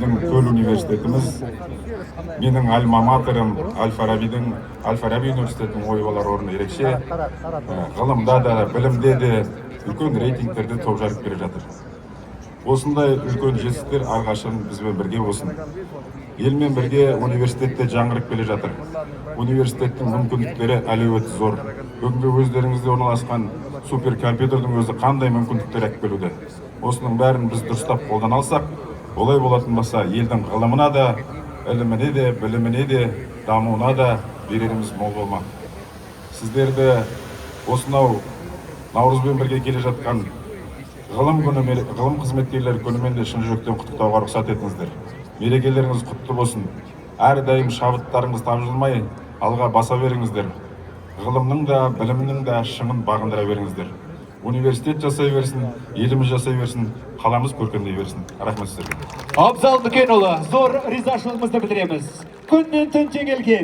біздің төл университетіміз, менің альма-матерім Әл-Фараби университетінің ойбалар орны ерекше. Ғылымда да, білімде де үлкен рейтингтерде топ жарып келе жатыр. Осындай үлкен жетістіктер әрқашан бізбен бірге болсын. Елмен бірге университетте жаңғырып келе жатыр. Университеттің мүмкіндіктері әлеуеті зор. Бүгінгі өздеріңізде орналасқан суперкомпьютердің өзі қандай мүмкіндіктер алып келуде. Осының бәрін біз дұрыстап қолдана алсақ, олай болатын болса, елдің ғылымына да, іліміне де, біліміне де, дамуына да береріміз мол болмақ. Сіздерді осынау Наурызбен бірге келе жатқан ғылым қызметкерлері күнімен де шын жүректен құттықтауға рұқсат етіңіздер. Мерекелеріңіз құтты болсын. Әрдайым шабыттарыңыз тапжылмай, алға баса беріңіздер. Ғылымның да, білімнің да шыңын бағындыра беріңіздер. Университет жасай берсін, еліміз жасай берсін, қаламыз көркендей берсін. Рахмет сіздерге. Абзал Дүкенұлы, зор ризашылығымызды білдіреміз. Күннен түн теңелген